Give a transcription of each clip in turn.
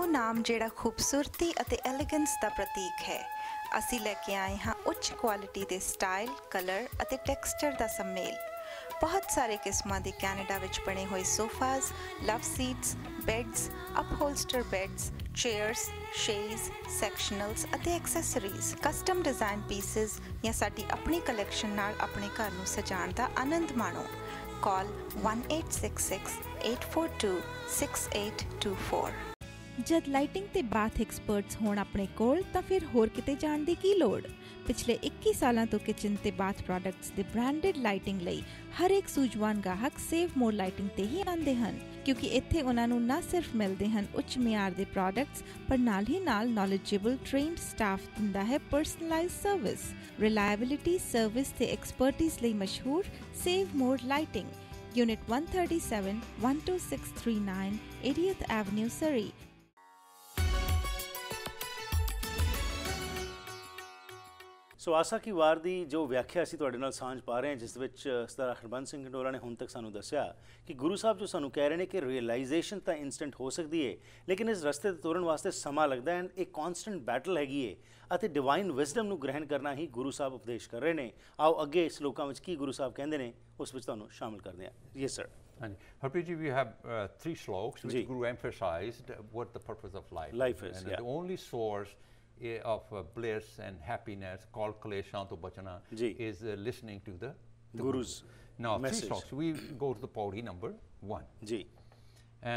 ਨਾਮ ਜਿਹੜਾ ਖੂਬਸੂਰਤੀ ਅਤੇ ਐਲੀਗੈਂਸ ਦਾ ਪ੍ਰਤੀਕ ਹੈ। ਅਸੀਂ ਲੈ ਕੇ ਆਏ ਹਾਂ ਉੱਚ ਕੁਆਲਿਟੀ ਦੇ ਸਟਾਈਲ, ਕਲਰ ਅਤੇ ਟੈਕਸਚਰ ਦਾ ਸੰਮੇਲ। ਬਹੁਤ ਸਾਰੇ ਕਿਸਮਾਂ ਦੇ ਕੈਨੇਡਾ ਵਿੱਚ ਬਣੇ ਹੋਏ ਸੋਫਾਜ਼, ਲਵ ਸੀਟਸ, ਬੈੱਡਸ, ਅਪਹੋਲਸਟਰ ਬੈੱਡਸ, ਚੇਅਰਸ, ਸ਼ੇਜ਼, ਸੈਕਸ਼ਨਲਸ ਅਤੇ ਐਕਸੈਸਰੀਜ਼, ਕਸਟਮ ਡਿਜ਼ਾਈਨ ਪੀਸਿਸ ਜਾਂ ਸਾਡੀ ਆਪਣੀ ਕਲੈਕਸ਼ਨ ਨਾਲ ਆਪਣੇ ਘਰ ਨੂੰ ਸਜਾਉਣ ਦਾ ਆਨੰਦ ਮਾਣੋ। ਕਾਲ 1866-842-6824। ਜਦ ਲਾਈਟਿੰਗ ਤੇ ਬਾਥ ਐਕਸਪਰਟਸ ਹੋਣ ਆਪਣੇ ਕੋਲ ਤਾਂ ਫਿਰ ਹੋਰ ਕਿਤੇ ਜਾਣ ਦੀ ਕੀ ਲੋੜ। ਪਿਛਲੇ 21 ਸਾਲਾਂ ਤੋਂ ਕਿਚਨ ਤੇ ਬਾਥ ਪ੍ਰੋਡਕਟਸ ਦੇ ਬ੍ਰਾਂਡਡ ਲਾਈਟਿੰਗ ਲਈ ਹਰ ਇੱਕ ਸੂਝਵਾਨ ਗਾਹਕ ਸੇਵ ਮੋਰ ਲਾਈਟਿੰਗ ਤੇ ਹੀ ਆਉਂਦੇ ਹਨ, ਕਿਉਂਕਿ ਇੱਥੇ ਉਹਨਾਂ ਨੂੰ ਨਾ ਸਿਰਫ ਮਿਲਦੇ ਹਨ ਉੱਚ ਮਿਆਰ ਦੇ ਪ੍ਰੋਡਕਟਸ, ਪਰ ਨਾਲ ਹੀ ਨਾਲ ਨੌਲੇਜੇਬਲ ਟ੍ਰੇਨਡ ਸਟਾਫ ਦਿੰਦਾ ਹੈ ਪਰਸਨਲਾਈਜ਼ਡ ਸਰਵਿਸ। ਰਿਲਾਇਬਿਲਿਟੀ, ਸਰਵਿਸ ਤੇ ਐਕਸਪਰਟਿਜ਼ ਲਈ ਮਸ਼ਹੂਰ Save More Lighting, Unit 137, 12639, 80th Avenue, Surrey। ਸੋ ਆਸਾ ਕੀ ਵਾਰ ਦੀ ਜੋ ਵਿਆਖਿਆ ਅਸੀਂ ਤੁਹਾਡੇ ਨਾਲ ਸਾਂਝ ਪਾ ਰਹੇ ਹਾਂ, ਜਿਸ ਵਿੱਚ ਸਰਦਾਰ ਹਰਬੰਸ ਸਿੰਘ ਕੰਡੋਲਾ ਨੇ ਹੁਣ ਤੱਕ ਸਾਨੂੰ ਦੱਸਿਆ ਕਿ ਗੁਰੂ ਸਾਹਿਬ ਜੋ ਸਾਨੂੰ ਕਹਿ ਰਹੇ ਨੇ ਕਿ ਰਿਅਲਾਈਜੇਸ਼ਨ ਤਾਂ ਇੰਸਟੈਂਟ ਹੋ ਸਕਦੀ ਹੈ, ਲੇਕਿਨ ਇਸ ਰਸਤੇ 'ਤੇ ਤੁਰਨ ਵਾਸਤੇ ਸਮਾਂ ਲੱਗਦਾ ਹੈ। ਇਹ ਕੌਨਸਟੈਂਟ ਬੈਟਲ ਹੈਗੀ ਹੈ ਅਤੇ ਡਿਵਾਈਨ ਵਿਜ਼ਡਮ ਨੂੰ ਗ੍ਰਹਿਣ ਕਰਨਾ ਹੀ ਗੁਰੂ ਸਾਹਿਬ ਉਪਦੇਸ਼ ਕਰ ਰਹੇ ਨੇ। ਆਓ ਅੱਗੇ ਇਸ ਲੋਕਾਂ ਵਿੱਚ ਕੀ ਗੁਰੂ ਸਾਹਿਬ ਕਹਿੰਦੇ ਨੇ ਉਸ ਵਿੱਚ ਤੁਹਾਨੂੰ ਸ਼ਾਮਿਲ ਕਰਦੇ ਹਾਂ। Yes sir. Harpreet ji, we have 3 sloks which Guru emphasized what the purpose of life is. And the only source of bliss and happiness called kleshan to bachana is listening to the Guru's now message. 3 sloks. We go to the pauri number 1.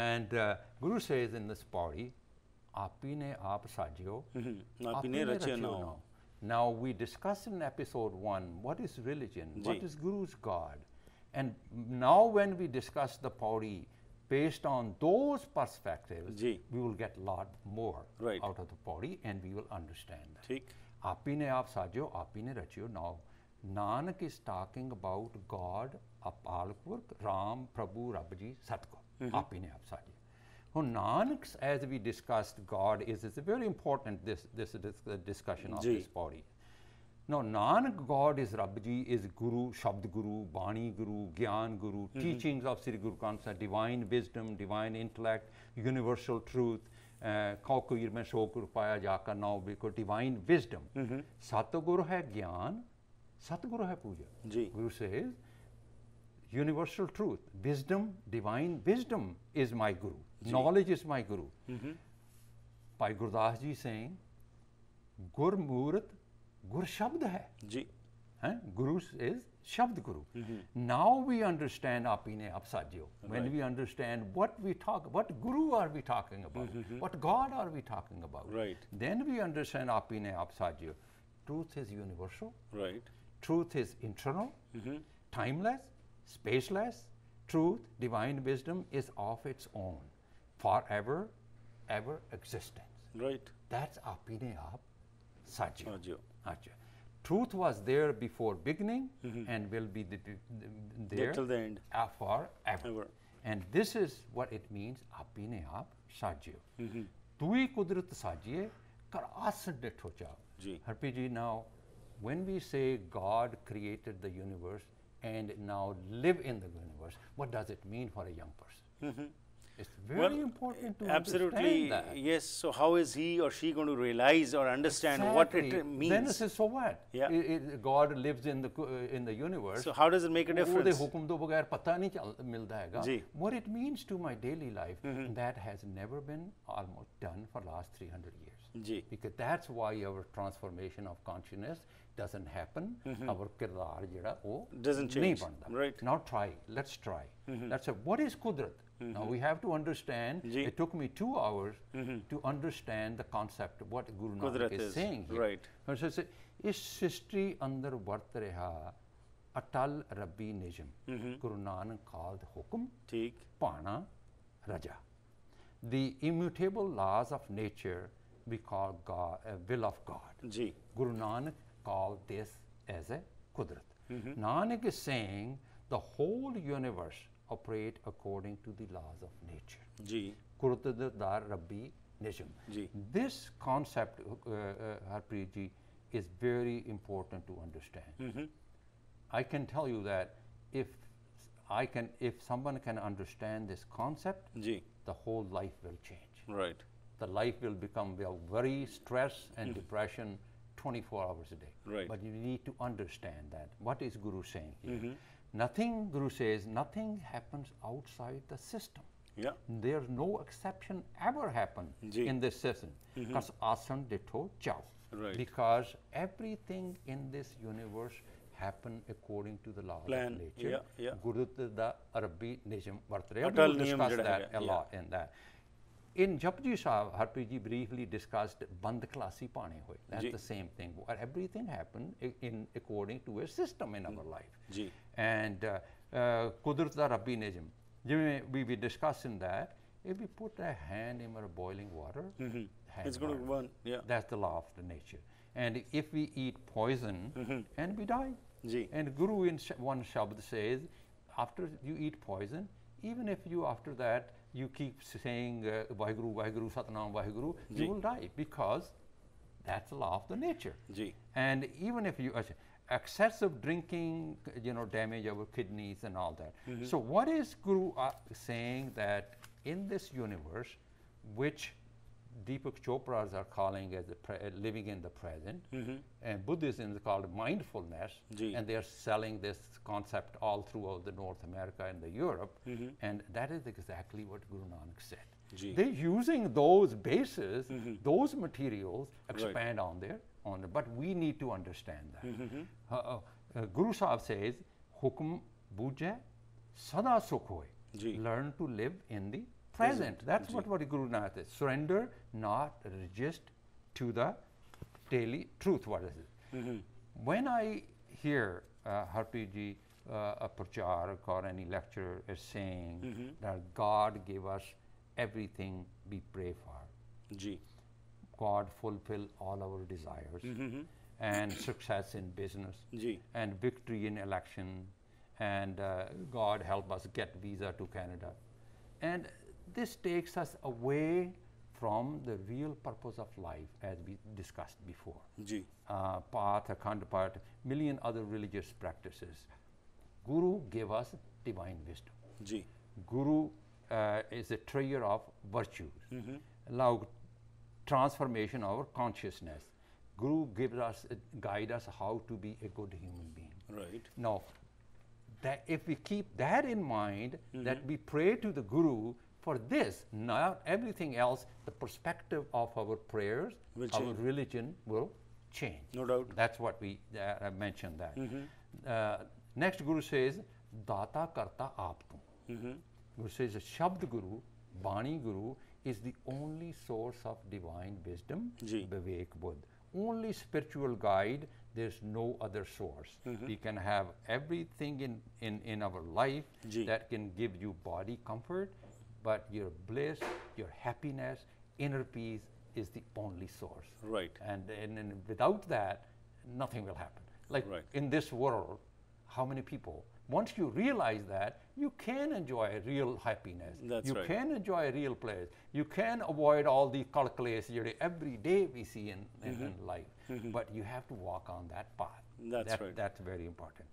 And Guru says in this pauri, apine aap sajyo, apine rachyo nao. Now we discussed in episode 1 what is religion, what is Guru's God. And now when we discuss the pauri based on those perspectives, we will get a lot more out of the pauri and we will understand that. Apine aap sajyo, apine rachyo. Now Nanak is talking about God, Apalpurk, Ram, Prabhu, Rabji, Satguru. Apine aap sajyo. Now Nanak, as we discussed, God is very important, this discussion of this pauri. Now, Nanak God is Rabji, is Guru, Shabd Guru, Bani Guru, Gyan Guru, teachings of Sri Guru Granth Sahib, divine wisdom, divine intellect, universal truth, Kaukuir mein Shokur Paya Jaka now because divine wisdom. Satguru hai Gyan, Satguru hai Puja. Guru says, universal truth, wisdom, divine wisdom is my Guru. Knowledge is my Guru. Bhai Gurdas ji saying, Gur Murat, Gur Shabd hai. Guru is Shabd Guru. Now we understand apine aap sajyo. When we understand what we talk, what Guru are we talking about, what God are we talking about, then we understand apine aap sajyo. Truth is universal. Truth is internal, timeless, spaceless. Truth, divine wisdom is of its own, forever, ever existence. That's apine aap sajyo. Truth was there before beginning and will be there till the end forever. And this is what it means, apine aap sajyo. Tui kudrat sajye kar asan ditho chao. Harpreet ji, now when we say God created the universe and now live in the universe, what does it mean for a young person? It's very important to understand that. Yes. So how is he or she going to realize or understand what it means? Then it says, so what? God lives in the universe. So how does it make a difference? Hukum to bagair pata nahi milta hai. What it means to my daily life, that has never been almost done for last 300 years. Because that's why our transformation of consciousness doesn't happen. Our kirdar jada wo doesn't change. Now try. Let's try. Let's say, what is Kudrat? Now we have to understand. It took me 2 hours to understand the concept of what Guru Nanak is saying here. So say, is srishti andar vart reha atal rabbi nijam. Guru Nanak called hukum, pana, raja. The immutable laws of nature we call God, will of God. Guru Nanak called this as a Kudrat. Nanak is saying the whole universe operate according to the laws of nature. Kudrat dar Rabbi Nijam. This concept, Harpreet ji, is very important to understand. I can tell you that if someone can understand this concept, the whole life will change. the life will become very stress and depression 24 hours a day. Right. But you need to understand that. What is Guru saying here? Nothing, Guru says, nothing happens outside the system. Yeah. There's no exception ever happen in this system. Because asan ditho chao. Right. Because everything in this universe happen according to the laws of nature. Guru da Arabi nizam vartre. We'll discuss that a lot in that. In Japji Sahib, Harpreet briefly discussed Band Klasi Pane Hoy. That's the same thing. Where everything happened in according to a system in our life. And Kudrat da Rabbi Nizam. We be discussing that. If we put a hand in our boiling water, it's going to burn. Yeah. That's the law of the nature. And if we eat poison, and we die. And Guru in one Shabd says, after you eat poison, even if you after that you keep saying Vaheguru, Vaheguru, Satnam, Vaheguru, you will die, because that's the law of the nature. And even if you excessive drinking, damage our kidneys and all that. So what is Guru saying, that in this universe, which Deepak Chopras are calling as living in the present, and Buddhism is called mindfulness, and they are selling this concept all throughout the North America and the Europe, and that is exactly what Guru Nanak said. They're using those bases, those materials, expand on there, but we need to understand that. Guru Sahib says, Hukum bujhe sada sukh hoy. Learn to live in the present. That's what Guru Nanak says. Surrender, not resist to the daily truth. What is it? When I hear Harpreet ji, a pracharak or any lecturer is saying that God give us everything we pray for. God fulfill all our desires, and success in business, and victory in election, and God help us get visa to Canada. And this takes us away from the real purpose of life, as we discussed before. Path, Akhand Path, million other religious practices. Guru gave us divine wisdom. Guru is a treasure of virtues. Allow transformation of our consciousness. Guru gives us, guide us how to be a good human being. Now, that if we keep that in mind, that we pray to the Guru for this, not everything else, the perspective of our prayers, our religion will change. No doubt. That's what we mentioned that. Next Guru says, Data Karta Aaptu. Guru says, Shabd Guru, Bani Guru, is the only source of divine wisdom, Vivek Buddh. Only spiritual guide, there's no other source. We can have everything in our life that can give you body comfort, but your bliss, your happiness, inner peace is the only source. And without that, nothing will happen. Like in this world, how many people, once you realize that, you can enjoy real happiness. You can enjoy a real place. You can avoid all the calculations every day we see in life. But you have to walk on that path. That's very important.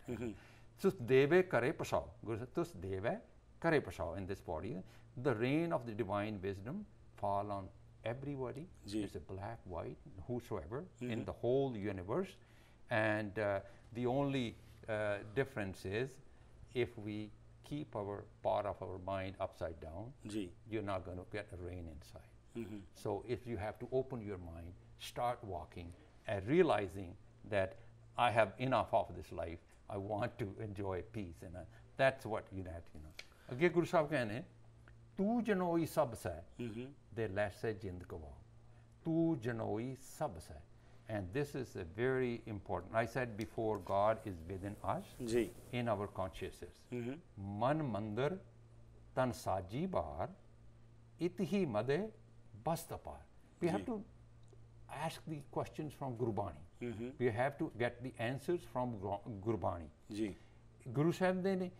Tus deve kare pasao. Guru said, Tus deve kare pasao, in this body. The rain of the divine wisdom fall on everybody. It's a black, white, whosoever in the whole universe. And the only difference is, if we keep our part of our mind upside down, you're not going to get a rain inside. So if you have to open your mind, start walking and realizing that I have enough of this life, I want to enjoy peace, and that's what you have to know. Again, Guru Sahib कहने, तू जनोई सब से, दे लैसे जिंद गवाओ. तू जनोई सब से. And this is a very important. I said before, God is within us, in our consciousness. Man mandar tan saji bahar, itihi made bastapar. We have to ask the questions from Gurbani. We have to get the answers from Gurbani. Guru Sahib ne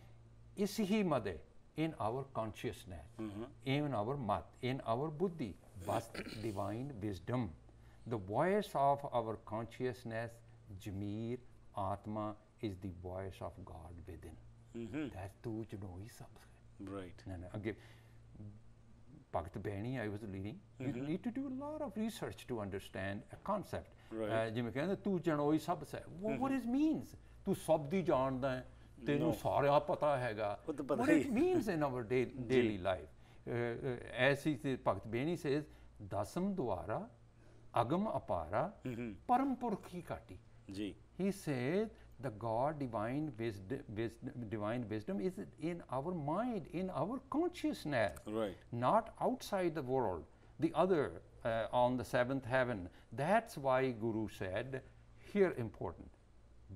isihi made, in our consciousness, in our mat, in our buddhi, bast divine wisdom. The voice of our consciousness, Jameer, Atma, is the voice of God within. That's tu janoi sab. Right. Again, Bhakt Behani I was leading. You need need to do a lot of research to understand a concept. Right. ਜਿਵੇਂ ਕਹਿੰਦੇ ਤੂੰ ਜਣੋਈ ਸਭ ਸੇ what it means ਤੂੰ ਸਭ ਦੀ ਜਾਣਦਾ ਹੈ ਤੈਨੂੰ ਸਾਰਾ ਪਤਾ ਹੈਗਾ what it means in our daily life ਐਸੀ ਤੇ ਭਗਤ ਬੇਨੀ says ਦਸਮ ਦੁਆਰਾ ਅਗਮ ਅਪਾਰਾ ਪਰਮ ਪੁਰਖ ਕੀ ਕਾਟੀ ਜੀ he said the God divine wisdom is in our mind, in our consciousness, right? Not outside the world. The other on the seventh heaven. That's why Guru said, here important.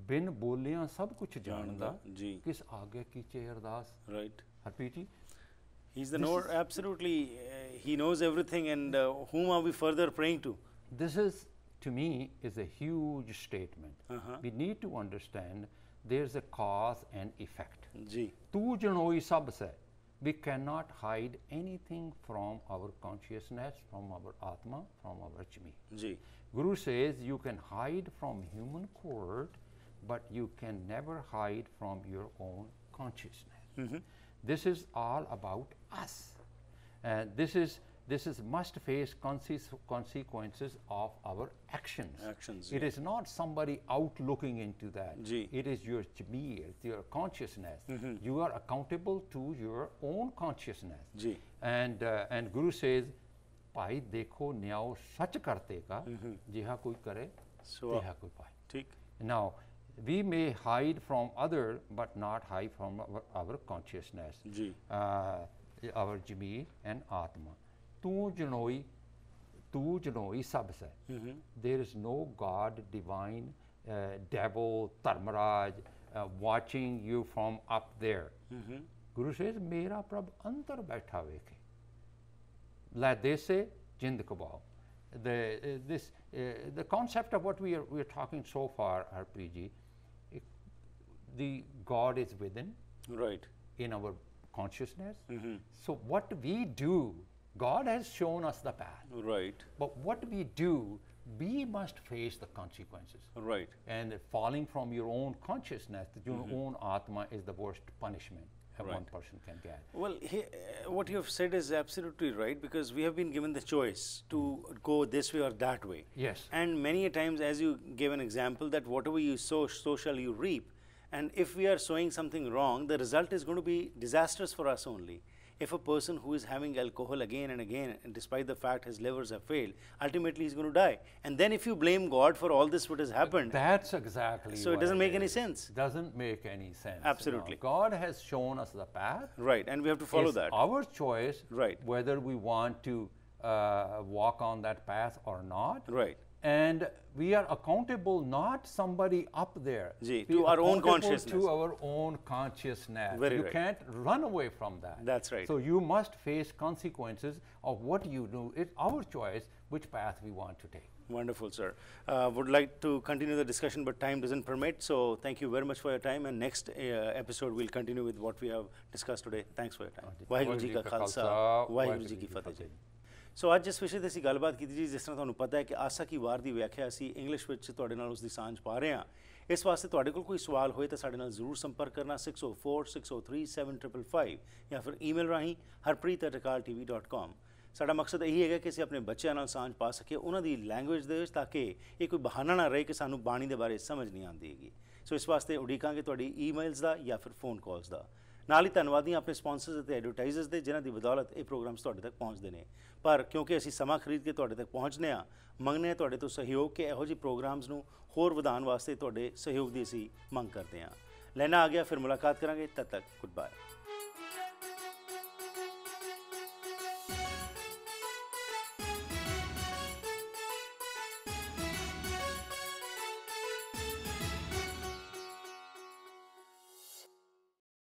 Bin boliyan sab kuch jaanda, kis aage kiche ardas. Right. Harpreet ji? He's the knower, absolutely. He knows everything, and whom are we further praying to? This is, to me, is a huge statement. We need to understand there's a cause and effect. Tu janoi sab se. We cannot hide anything from our consciousness, from our Atma, from our Chmi. Guru says you can hide from human court, but you can never hide from your own consciousness. This is all about us. And this is must face consequences of our actions. It is not somebody out looking into that. It is your Chmi, your consciousness. You are accountable to your own consciousness. And Guru says, Pai dekho nyao sach karte ka, jiha koi kare, teha koi pai. Now, we may hide from other, but not hide from our consciousness. Our Chmi and Atma. Tu janoi sab se. There is no God, divine, devil, Dharmaraj watching you from up there. Guru says, Mera Prabh antar baitha vekhe. La dese jind kabao. The concept of what we are talking so far, Harpreet ji, the God is within, right, in our consciousness. So what we do, God has shown us the path. Right. But what we do, we must face the consequences. Right. And falling from your own consciousness, your own Atma is the worst punishment one person can get. Well, what you have said is absolutely right, because we have been given the choice to go this way or that way. Yes. And many a times, as you gave an example, that whatever you sow, so shall you reap. And if we are sowing something wrong, the result is going to be disastrous for us only. If a person who is having alcohol again and again, and despite the fact his livers have failed, ultimately he's going to die. And then if you blame God for all this what has happened, that's exactly so it doesn't make any sense. Doesn't make any sense. Absolutely. God has shown us the path. Right, and we have to follow that. Our choice, right, whether we want to walk on that path or not. Right. And we are accountable, not somebody up there. To our own consciousness. To our own consciousness. Very you right. Can't run away from that. That's right. So you must face consequences of what you do. It's our choice which path we want to take. Wonderful, sir. Would like to continue the discussion, but time doesn't permit. So thank you very much for your time. And next episode, we'll continue with what we have discussed today. Thanks for your time. Waheguru ji ka khalsa, Waheguru ji ki fateh. ਸੋ ਅੱਜ ਇਸ ਵਿਸ਼ੇ 'ਤੇ ਅਸੀਂ ਗੱਲਬਾਤ ਕੀਤੀ ਜੀ, ਜਿਸ ਤਰ੍ਹਾਂ ਤੁਹਾਨੂੰ ਪਤਾ ਹੈ ਕਿ ਆਸਾ ਕੀ ਵਾਰ ਦੀ ਵਿਆਖਿਆ ਅਸੀਂ ਇੰਗਲਿਸ਼ ਵਿੱਚ ਤੁਹਾਡੇ ਨਾਲ ਉਸ ਦੀ ਸਾਂਝ ਪਾ ਰਹੇ ਹਾਂ। ਇਸ ਵਾਸਤੇ ਤੁਹਾਡੇ ਕੋਲ ਕੋਈ ਸਵਾਲ ਹੋਏ ਤਾਂ ਸਾਡੇ ਨਾਲ ਜ਼ਰੂਰ ਸੰਪਰਕ ਕਰਨਾ 6046037555 ਜਾਂ ਫਿਰ ਈਮੇਲ ਰਾਹੀਂ harpreet@akaltv.com। ਸਾਡਾ ਮਕਸਦ ਇਹੀ ਹੈਗਾ ਕਿ ਅਸੀਂ ਆਪਣੇ ਬੱਚਿਆਂ ਨਾਲ ਸਾਂਝ ਪਾ ਸਕੀਏ ਉਹਨਾਂ ਦੀ ਲੈਂਗੁਏਜ ਦੇ ਵਿੱਚ, ਤਾਂ ਕਿ ਇਹ ਕੋਈ ਬਹਾਨਾ ਨਾ ਰਹੇ ਕਿ ਸਾਨੂੰ ਬਾਣੀ ਦੇ ਬਾਰੇ ਸਮਝ ਨਹੀਂ ਆਉਂਦੀ ਹੈਗੀ। ਸੋ ਇਸ ਵਾਸਤੇ ਉਡੀਕਾਂਗੇ ਤੁਹਾਡੀ ਈਮੇਲਸ ਦਾ ਜਾਂ ਫਿਰ ਫੋਨ ਕਾਲਸ ਦਾ। ਨਾਲ ਹੀ ਧੰਨਵਾਦੀ ਆਪਣੇ ਸਪਾਂਸਰਸ ਅਤੇ ਐਡਵਰਟਾਈਜ਼ਰਸ ਦੇ, ਜਿਨ੍ਹਾਂ ਦੀ ਬਦੌਲਤ ਇਹ ਪ੍ਰੋਗਰਾਮਸ ਤੁਹਾਡੇ ਤੱਕ ਪਹੁੰਚਦੇ ਨੇ। ਪਰ ਕਿਉਂਕਿ ਅਸੀਂ ਸਮਾਂ ਖਰੀਦ ਕੇ ਤੁਹਾਡੇ ਤੱਕ ਪਹੁੰਚਦੇ ਹਾਂ, ਮੰਗਦੇ ਹਾਂ ਤੁਹਾਡੇ ਤੋਂ ਸਹਿਯੋਗ ਕਿ ਇਹੋ ਜਿਹੇ ਪ੍ਰੋਗਰਾਮਸ ਨੂੰ ਹੋਰ ਵਧਾਉਣ ਵਾਸਤੇ ਤੁਹਾਡੇ ਸਹਿਯੋਗ ਦੀ ਅਸੀਂ ਮੰਗ ਕਰਦੇ ਹਾਂ। ਲੈਣਾ ਆ ਗਿਆ, ਫਿਰ ਮੁਲਾਕਾਤ ਕਰਾਂਗੇ। ਤਦ ਤੱਕ ਗੁੱਡ ਬਾਏ।